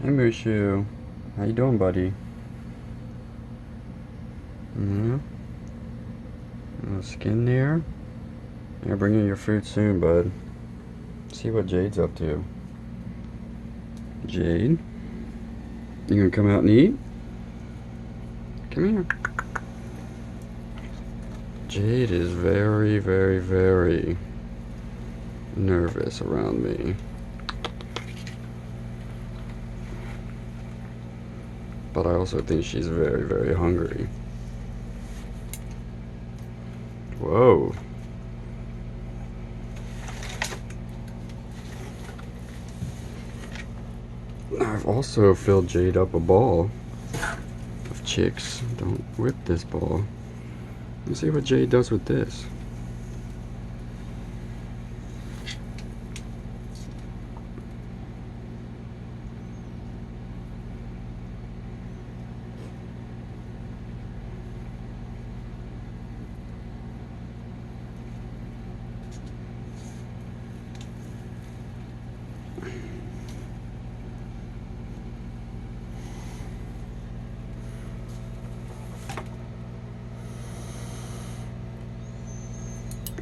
Hey Mushu, how you doing, buddy? Mm-hmm. Skin there? Yeah, bring you your food soon, bud. See what Jade's up to. Jade, you gonna come out and eat? Come here. Jade is very, very, very nervous around me. But I also think she's very, very hungry. Whoa. I've also filled Jade up a ball of chicks. Don't whip this ball. Let's see what Jade does with this.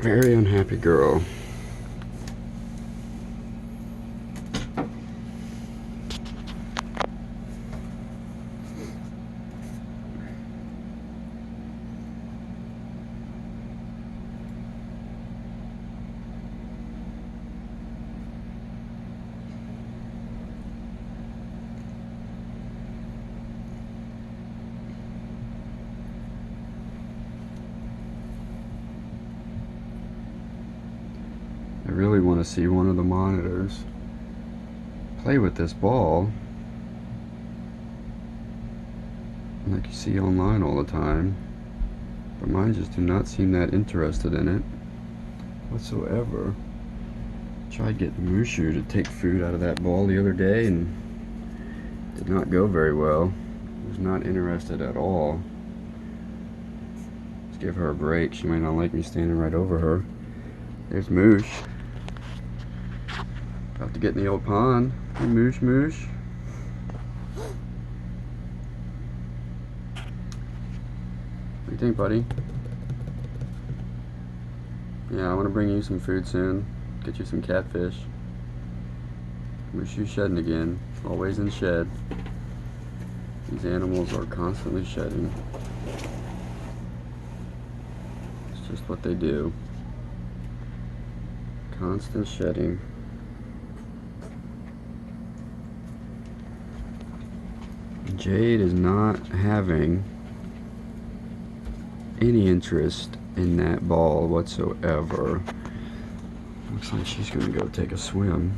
Very unhappy girl. I really want to see one of the monitors play with this ball like you see online all the time, but mine just do not seem that interested in it whatsoever. Tried getting Mushu to take food out of that ball the other day and did not go very well. Was not interested at all. Let's give her a break. She might not like me standing right over her. There's Moosh. About to get in the old pond. Hey, Moosh, Moosh. What do you think, buddy? Yeah, I want to bring you some food soon. Get you some catfish. Mushu shedding again. Always in shed. These animals are constantly shedding. It's just what they do. Constant shedding. Jade is not having any interest in that ball whatsoever. Looks like she's gonna go take a swim.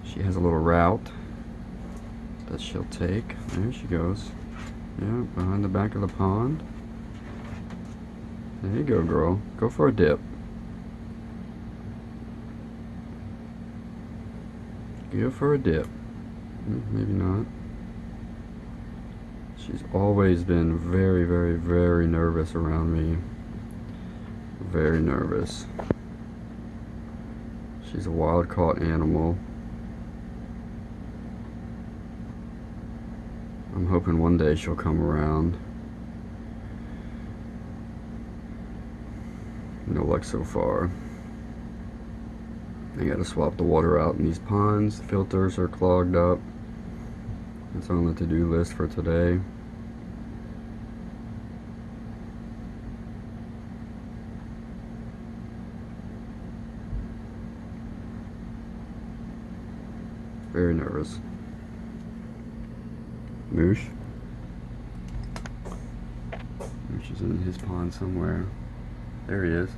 She has a little route that she'll take. There she goes. Yeah, behind the back of the pond. There you go, girl. Go for a dip. Go for a dip. Maybe not. She's always been very, very, very nervous around me. Very nervous. She's a wild caught animal. I'm hoping one day she'll come around. No luck so far. I gotta swap the water out in these ponds. The filters are clogged up. It's on the to-do list for today. Very nervous. Moosh? Moosh is in his pond somewhere. There he is.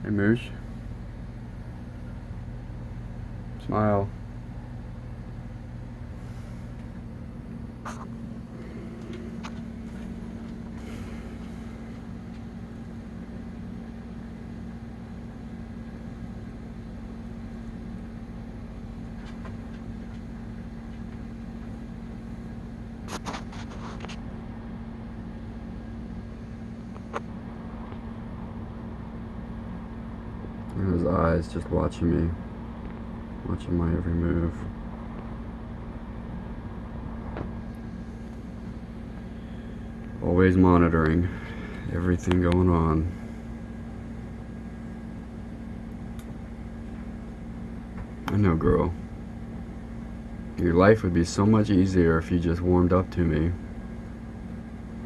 Hey, Moosh. Smile. And his eyes just watching me, watching my every move. Always monitoring everything going on. I know, girl. Your life would be so much easier if you just warmed up to me.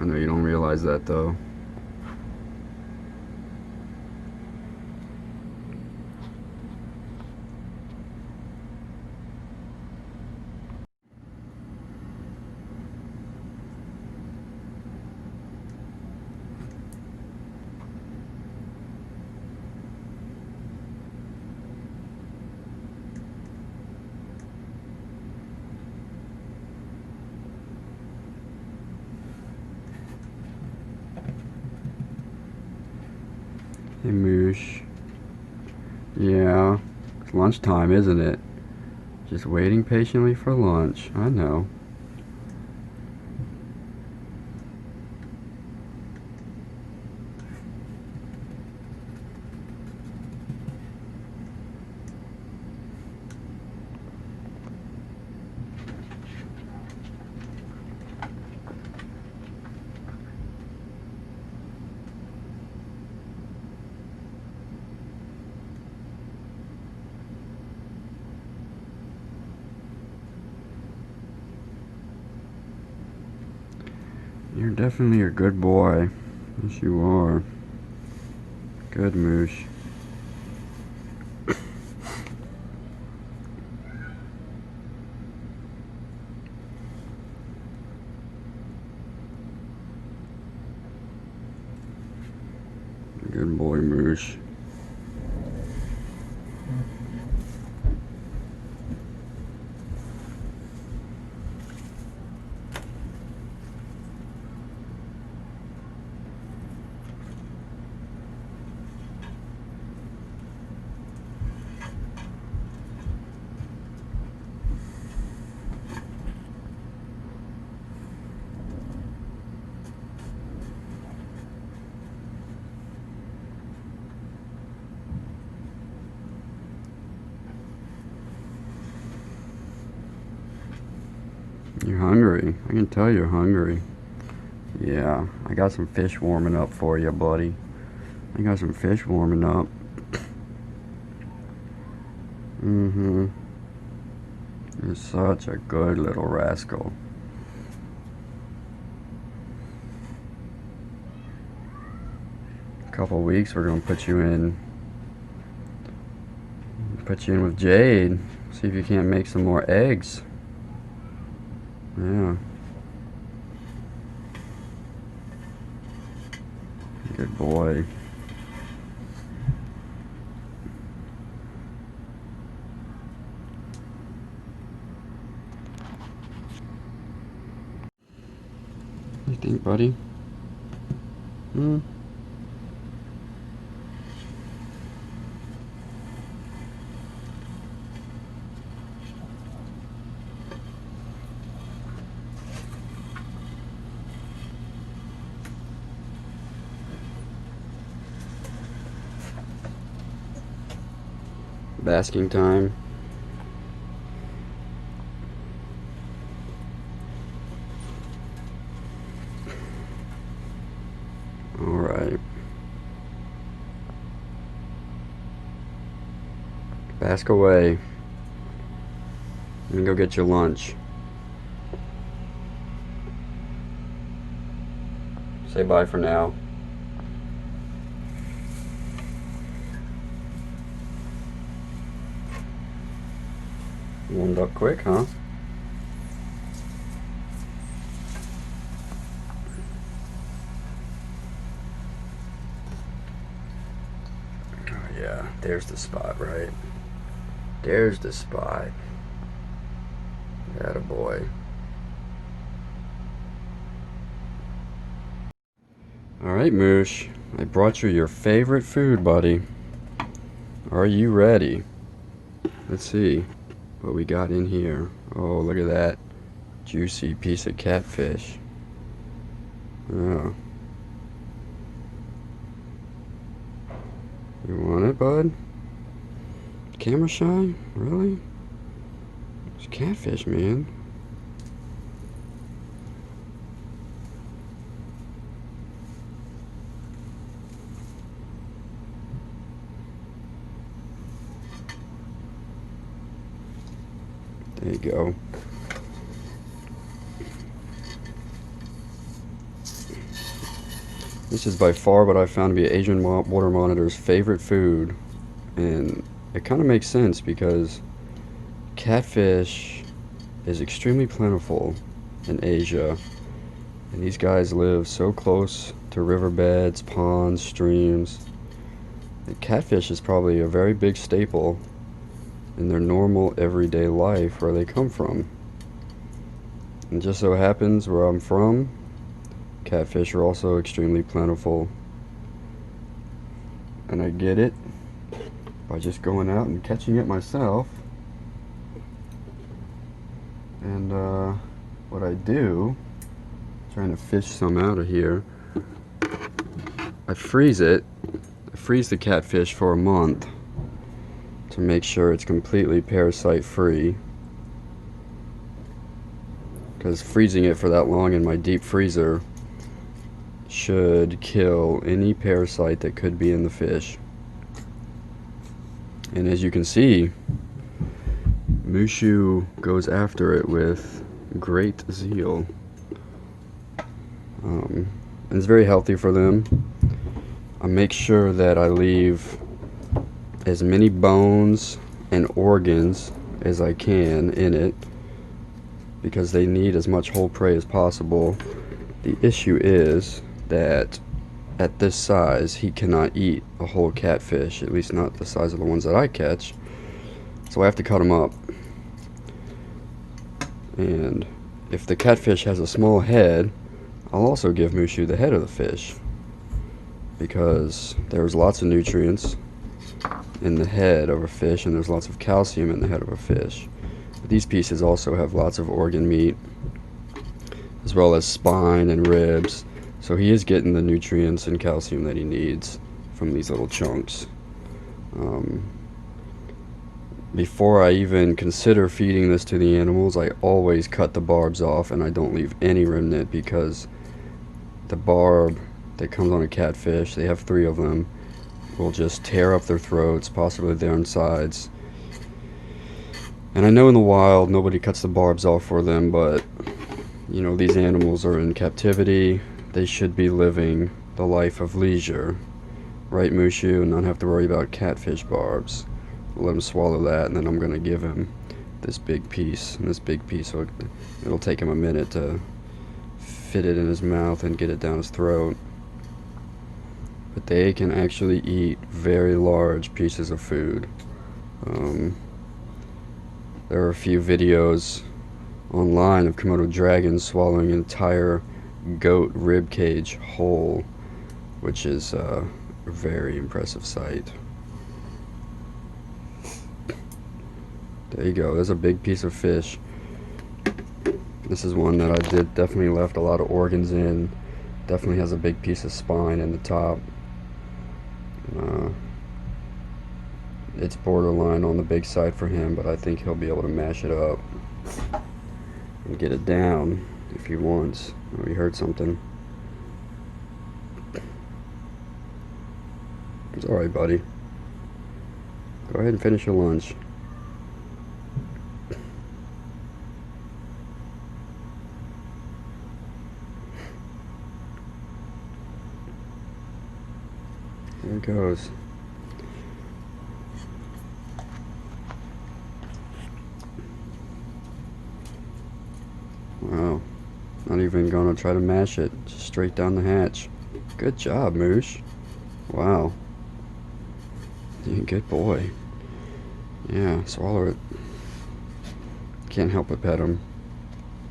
I know you don't realize that, though. Hey, Moosh. Yeah, it's lunchtime, isn't it? Just waiting patiently for lunch. I know. You're definitely a good boy. Yes, you are. Good, Moosh. Good boy, Moosh. You're hungry. I can tell you're hungry. Yeah, I got some fish warming up for you, buddy. I got some fish warming up. Mm-hmm. You're such a good little rascal. A couple weeks we're gonna put you in with Jade. See if you can't make some more eggs. Yeah. Good boy. You think, buddy? Hmm? Basking time. Alright. Bask away. And go get your lunch. Say bye for now. Warmed up quick, huh? Oh yeah, there's the spot, right? There's the spot. Attaboy. Alright, Moosh. I brought you your favorite food, buddy. Are you ready? Let's see what we got in here. Oh, look at that juicy piece of catfish. Yeah. You want it, bud? Camera shy? Really? It's catfish, man. There you go. This is by far what I found to be Asian water monitor's favorite food. And it kind of makes sense because catfish is extremely plentiful in Asia. And these guys live so close to riverbeds, ponds, streams. And catfish is probably a very big staple in their normal everyday life where they come from. And just so happens where I'm from, catfish are also extremely plentiful. And I get it by just going out and catching it myself. And what I do, trying to fish some out of here, I freeze it. I freeze the catfish for a month to make sure it's completely parasite free, because freezing it for that long in my deep freezer should kill any parasite that could be in the fish. And as you can see, Mushu goes after it with great zeal. And it's very healthy for them. I make sure that I leave as many bones and organs as I can in it, because they need as much whole prey as possible. The issue is that at this size he cannot eat a whole catfish, at least not the size of the ones that I catch, so I have to cut them up. And if the catfish has a small head, I'll also give Mushu the head of the fish, because there's lots of nutrients in the head of a fish and there's lots of calcium in the head of a fish. But these pieces also have lots of organ meat as well as spine and ribs, so he is getting the nutrients and calcium that he needs from these little chunks. Before I even consider feeding this to the animals, I always cut the barbs off and I don't leave any remnant, because the barb that comes on a catfish, they have 3 of them, will just tear up their throats, possibly their insides. And I know in the wild nobody cuts the barbs off for them, but you know, these animals are in captivity. They should be living the life of leisure, right, Mushu, and not have to worry about catfish barbs. I'll let him swallow that, and then I'm going to give him this big piece. And this big piece, it'll take him a minute to fit it in his mouth and get it down his throat. But they can actually eat very large pieces of food. There are a few videos online of Komodo dragons swallowing an entire goat rib cage whole, which is a very impressive sight. There you go, there's a big piece of fish. This is one that I definitely left a lot of organs in. Definitely has a big piece of spine in the top. It's borderline on the big side for him, but I think he'll be able to mash it up and get it down if he wants. Oh, he heard something. It's alright, buddy. Go ahead and finish your lunch. There it goes. Wow. Not even gonna try to mash it. Just straight down the hatch. Good job, Moosh. Wow. Yeah, good boy. Yeah, swallow it. Can't help but pet him.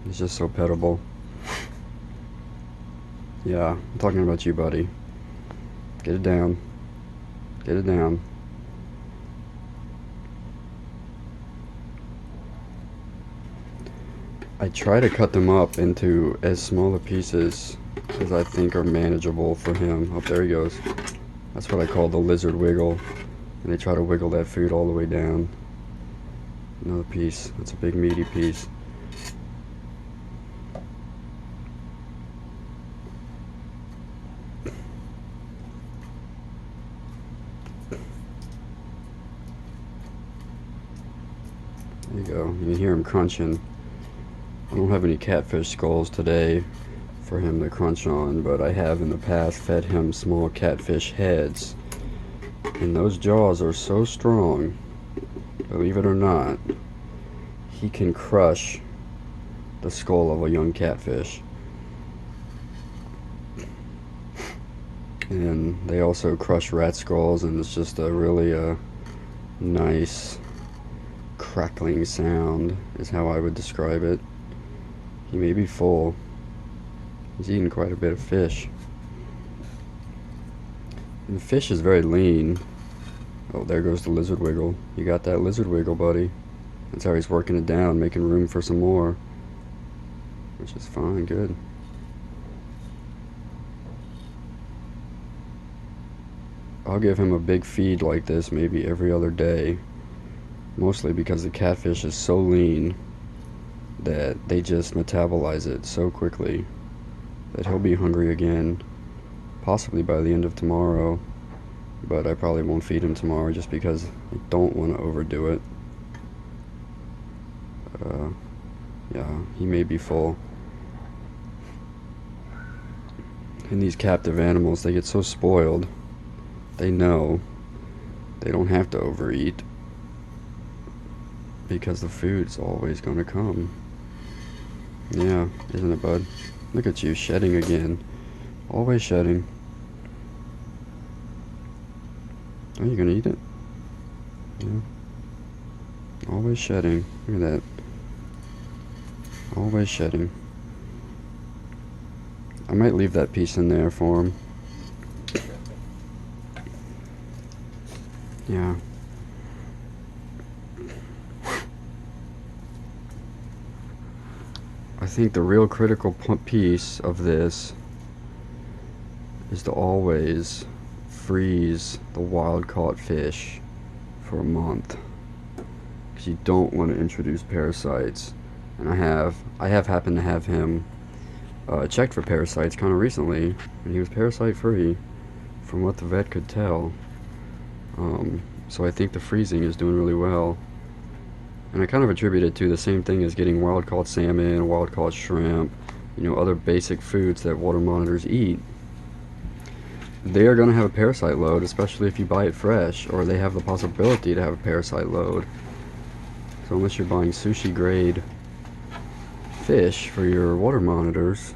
He's just so pettable. Yeah, I'm talking about you, buddy. Get it down. Get it down. I try to cut them up into as small a pieces as I think are manageable for him. Oh, there he goes. That's what I call the lizard wiggle. And they try to wiggle that food all the way down. Another piece. That's a big meaty piece. There you go. You can hear him crunching. I don't have any catfish skulls today for him to crunch on, but I have in the past fed him small catfish heads. And those jaws are so strong, believe it or not, he can crush the skull of a young catfish. And they also crush rat skulls, and it's just a really nice crackling sound is how I would describe it. He may be full. He's eating quite a bit of fish. And the fish is very lean. Oh, there goes the lizard wiggle. You got that lizard wiggle, buddy. That's how he's working it down, making room for some more. Which is fine, good. I'll give him a big feed like this maybe every other day. Mostly because the catfish is so lean that they just metabolize it so quickly that he'll be hungry again, possibly by the end of tomorrow. But I probably won't feed him tomorrow just because I don't want to overdo it. Yeah, he may be full. And these captive animals, they get so spoiled. They know they don't have to overeat because the food's always gonna come. Yeah, isn't it, bud? Look at you, shedding again. Always shedding. Are you gonna eat it? Yeah. Always shedding. Look at that. Always shedding. I might leave that piece in there for him. Yeah. I think the real critical piece of this is to always freeze the wild caught fish for a month, because you don't want to introduce parasites. And I have happened to have him checked for parasites kind of recently, and he was parasite free from what the vet could tell. So I think the freezing is doing really well. And I kind of attribute it to the same thing as getting wild caught salmon, wild caught shrimp, other basic foods that water monitors eat. They are going to have a parasite load, especially if you buy it fresh, or they have the possibility to have a parasite load. So unless you're buying sushi grade fish for your water monitors,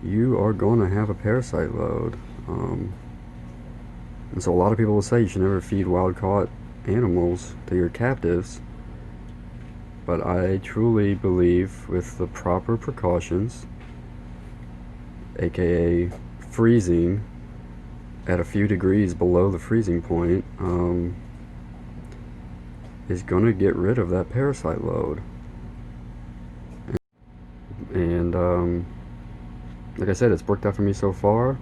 you are going to have a parasite load. And so a lot of people will say you should never feed wild caught animals to your captives. But I truly believe with the proper precautions, aka freezing at a few degrees below the freezing point, is going to get rid of that parasite load. And like I said, it's worked out for me so far.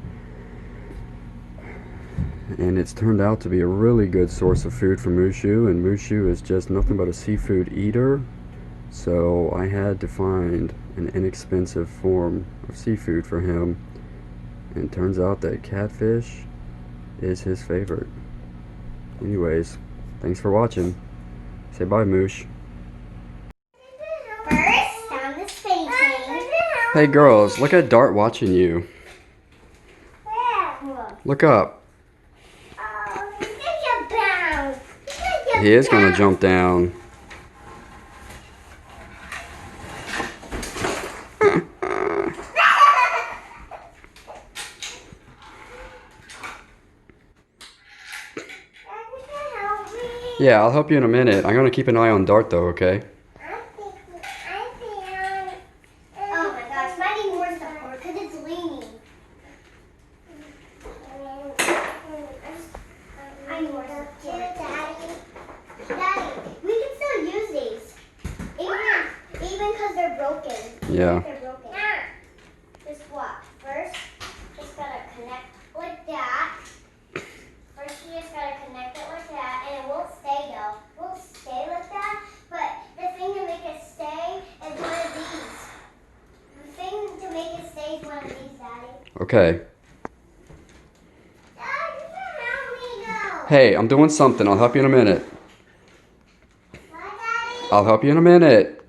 And it's turned out to be a really good source of food for Mushu, and Mushu is just nothing but a seafood eater. So I had to find an inexpensive form of seafood for him, and it turns out that catfish is his favorite. Anyways, thanks for watching. Say bye, Moosh. First, on this painting. Hey girls, look at Dart watching you. Look up. Oh, he's gonna bounce. He is gonna jump down. Yeah, I'll help you in a minute. I'm gonna keep an eye on Dart though, okay? Oh my gosh, might need more support because it's leaning. I need more support. Daddy, we can still use these. Even because they're broken. Yeah. They're broken. Just what? First, just gotta connect like that. First, you just gotta connect it like that, and it won't stay though. It won't stay like that, but the thing to make it stay is one of these. The thing to make it stay is one of these, Daddy. Okay. Dad, you can help me though. Hey, I'm doing something. I'll help you in a minute. Bye, Daddy. I'll help you in a minute.